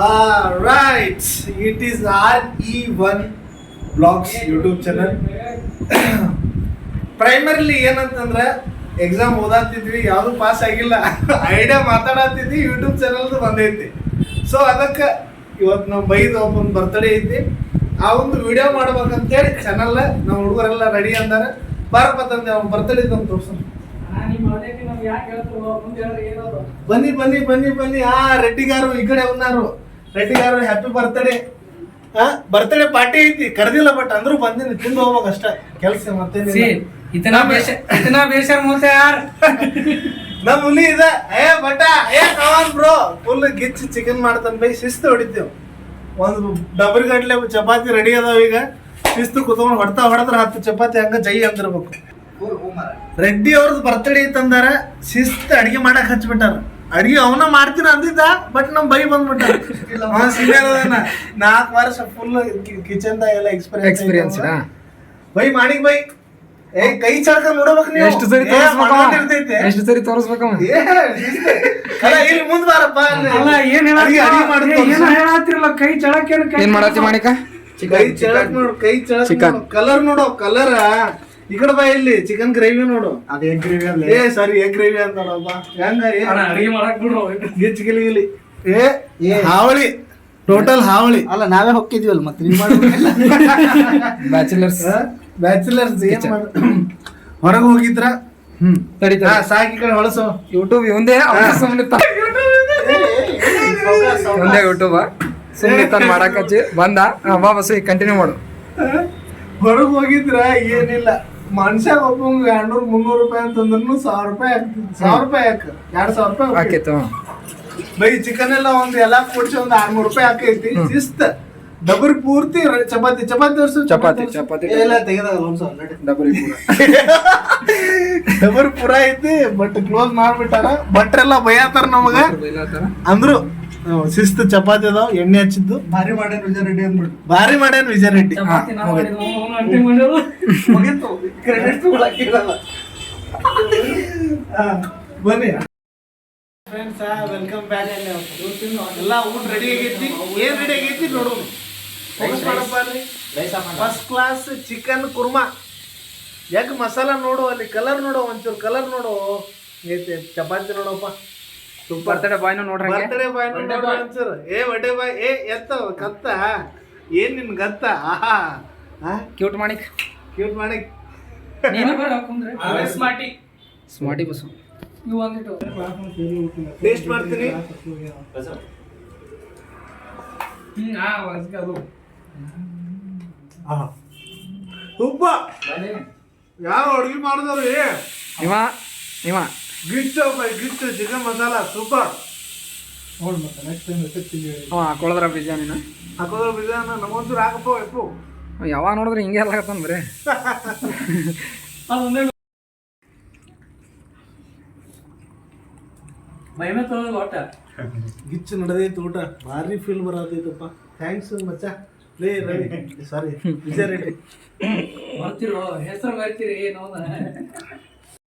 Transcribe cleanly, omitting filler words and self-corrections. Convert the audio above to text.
Right, it is RE1 Vlogs YouTube channel. Primarily ಏನಂತಂದ್ರೆ exam ಓದಾತಿದ್ವಿ, ಯಾವುದು pass ಆಗಿಲ್ಲ, idea ಮಾತಾಡತ್ತಿದ್ವಿ, YouTube ಚಾನಲ್ದು ಬಂದೈತಿ. ಸೊ ಅದಕ್ಕೆ ಇವತ್ತು ನಾವು ಬೈದು ಒಬ್ಬನ ಬರ್ತಡೇ ಐತಿ, ಆ ಒಂದು ವಿಡಿಯೋ ಮಾಡ್ಬೇಕಂತೇಳಿ ಚಾನಲ್ ನಾವು ಹುಡುಗರೆಲ್ಲ ರೆಡಿ ಅಂದಾರ. ಬಾರಪ್ಪ ತಂದೆ ಅವ್ನು ಬರ್ತಡೇ ಅಂತ ತೋರ್ಸೋಣ. ಬನ್ನಿ ಬನ್ನಿ ಬನ್ನಿ ಬನ್ನಿ. ರೆಡ್ಡಿಗಾರು ಈ ಕಡೆ ಉన్నారు. ರೆಡ್ಡಿಗಾರು ಹ್ಯಾಪಿ ಬರ್ತಡೇ. ಬರ್ತಡೇ ಪಾರ್ಟಿ ಐತಿ, ಕರೆದಿಲ್ಲ, ಬಟ್ ಅಂದ್ರೂ ಬಂದಿನಿ, ತಿಂದು ಹೋಗ್ಬೇಕು ಅಷ್ಟ ಕೆಲಸ. ಮತ್ತೆ ನಮ್ ಹುಲಿ ಇದೆ, ಬಟ ಬ್ರೋ ಫುಲ್ ಗಿಚ್ ಚಿಕನ್ ಮಾಡ್ತಾನ ಬೈ. ಶಿಸ್ತು ಹೊಡಿತೇವ್, ಒಂದು ಡಬರಿ ಗಟ್ಲೆ ಚಪಾತಿ ರೆಡಿ ಅದಾವ. ಈಗ ಶಿಸ್ತು ಕುತ್ಕೊಂಡು ಹೊಡೆದ್ರೆ 10 ಚಪಾತಿ ಹಂಗ ಜೈ ಅಂದಿರ್ಬೇಕು. ರೆಡ್ಡಿ ಅವ್ರದ್ದು ಬರ್ತಡೇ ಐತಂದಾರ, ಶಿಸ್ತು ಅಡಿಗೆ ಮಾಡಕ್ ಹಚ್ಬಿಟ್ಟಾರ. ಅಡಿಗೆ ಅವನ ಮಾಡ್ತೀನ ಅಂದಿದ್ದ, ಬಟ್ ನಮ್ ಬೈ ಬಂದ್ಬಿಟ್ಟ. ಸೀನಿಯರ್ ಅದಾನ, 4 ವರ್ಷ ಫುಲ್ ಕಿಚನ್ ದಾಗ ಎಲ್ಲ ಎಕ್ಸ್ಪೀರಿಯನ್ಸ್. ಬೈ ಮಾಡಿ ಬೈ. ಕೈ ಚಳಕ ನೋಡ್ಬೇಕು ನೀವು. ಎಷ್ಟು ಸರಿ ತೋರಿಸ್ಬೇಕು. ಇಲ್ಲಿ ಮುಂದ್ ಬಾರಪ್ಪ. ಕೈ ಚಳಕ ಏನ್ ಮಾಡತ್ತಿ ಮಾಣಿಕ? ಕೈ ಚಳಕ್ ನೋಡು, ಕೈ ಚಳಕ್ ಕಲರ್ ನೋಡು, ಕಲರ್. ಈ ಕಡೆ ಬಾ, ಇಲ್ಲಿ ಚಿಕನ್ ಗ್ರೇವಿ ನೋಡು. ಅದ ಎಗ್ ಗ್ರೇವಿ ಅಲ್ಲ, ಸಾರಿ ಎಗ್ ಗ್ರೇವಿ ಅಂತಪ್ಪ. ಹೆಂಗ ಅಡಿಗೆ ಮಾಡಕ್ ಬಿಡ್ರು. ಗಿಲಿ ಹಾವಳಿ, ಟೋಟಲ್ ಹಾವಳಿ. ಅಲ್ಲ ನಾವೇ ಹೊಕ್ಕಿದ್ವಲ್ಲ, ಮತ್ತೆ ನೀವು ಮಾಡ್ಬೇಕಲ್ಲ. ಬ್ಯಾಚುಲರ್ಸ್ ಏನ್ ಮಾಡ ಹೊರಗೆ ಹೋಗಿದ್ರ? ಸಾಕಿ ಕಡೆ ಹೊಳಸು. ಯೂಟ್ಯೂಬ್ ಇವಂದೇ ಯೂಟ್ಯೂಬ ಸುಮ್ಮನೆ ತಾನು ಮಾಡಾಕಚ್ಚಿ ಬಂದ. ಬಾ ಬಸ್ ಕಂಟಿನ್ಯೂ ಮಾಡು. ಹೊರಗೆ ಹೋಗಿದ್ರ ಏನಿಲ್ಲ, ಮನುಷ್ಯ ಒಬ್ಬಂಗ 200-300 ರೂಪಾಯಿ ಅಂತಂದ್ರೂ 1000 ರೂಪಾಯಿ ಆಗ್ತದೆ. 1000 ರೂಪಾಯಿ ಯಾಕ 2000 ರೂಪಾಯಿ ಹಾಕಿತ್ತು ಬೈ. ಚಿಕನ್ ಎಲ್ಲ ಎಲ್ಲ ಕೊಡ್ಸಿ ಒಂದು 600 ರೂಪಾಯಿ ಹಾಕೈತಿ. ಶಿಸ್ತ ಡಬರಿ ಪೂರ್ತಿ ಚಪಾತಿ ತೋರ್ಸು. ಚಪಾತಿ ಎಲ್ಲ ತೆಗೆದಾಗ ಡಬರಿ ಡಬರಿ ಪೂರ ಐತಿ, ಬಟ್ ಕ್ಲೋಸ್ ಮಾಡ್ಬಿಟ್ಟಾರ. ಭಟ್ರೆಲ್ಲ ಬೈಯಾತಾರ ನಮಗ. ಅಂದ್ರು ಶಿಸ್ತು ಚಪಾತಿ ಅದಾವ, ಎಣ್ಣೆ ಹಚ್ಚಿದ್ದು. ಭಾರಿ ಮಾಡ್ಯಾನ ವಿಜಯ ರೆಡ್ಡಿ ಅಂದ್ಬಿಟ್ಟು. ಭಾರಿ ಮಾಡ್ಯಾನ ವಿಜಯ ರೆಡ್ಡಿ. ಬನ್ನಿ ಫ್ರೆಂಡ್ಸ್, ವೆಲ್ಕಮ್ ಬ್ಯಾಕ್. ಎಲ್ಲ ಊಟ ರೆಡಿ ಆಗೈತಿ. ಏನ್ ರೆಡಿ ಆಗೈತಿ ನೋಡು. First class chicken kurma, egg masala ನೋಡು. ಅಲ್ಲಿ ಕಲರ್ ನೋಡು, ಒಂಚೂರು ಕಲರ್ ನೋಡು. ಐತಿ ಚಪಾತಿ ನೋಡಪ್ಪ. ಬರ್ತಡೇ ಬಾಯ್ನು ನೋಡ್ರಿ, ಬರ್ತಡೇ ಬಾಯ್ ನೋಡ್ರಿ ಒಂಚೂರು. ಬಡ್ಡೆ ಬಾಯ್ ಎತ್ತ ಕತ್ತ ಏನ್ ನಿನ್ ಗತ್ತ. ಕ್ಯೂಟ್ ಮಾಡಿಕ್, ಕ್ಯೂಟ್ ಮಾಡಿಕ್. ಸ್ಮಾರ್ಟಿ ಬಸ್ ಟೇಸ್ಟ್ ಮಾಡ್ತೀನಿ. ಉಪ್ಪ ಯಾವ ಅಡುಗೆ ಮಾಡಿದವ್ರಿ? ಇವ ಗಿಚ್ಚು ಚಿಕನ್ ಮಸಾಲ ಸೂಪರ್. ನೋಡ್ ಮತ್ತೆ ನೆಕ್ಸ್ಟ್ ಟೈಮ್ ಹಾಕೊಳ್ಳೋದ್ರ ಬಿರಿಯಾನಿನ ಹಾಕೋದ್ರ ಬಿರಿಯಾನಿ ನಮ್ಮಂತೂ ಹಾಕಪ್ಪ. ಎಪ್ಪು ಯಾವಾಗ ನೋಡಿದ್ರೆ ಹಿಂಗೆ ಎಲ್ಲ ಆಗತ್ತಂದ್ ಬರೀ. ಗಿಚ್ಚು ನಡೆದೈತಿ ಊಟ, ಭಾರಿ ಫೀಲ್ ಬರತೈತಪ್ಪ. ಥ್ಯಾಂಕ್ಸ್ ಮಚ್ಚ. ಸಾರಿ ವಿಜಯ ರೆಡ್ಡಿ. ಹೆಸರು ಬರ್ತೀರಿ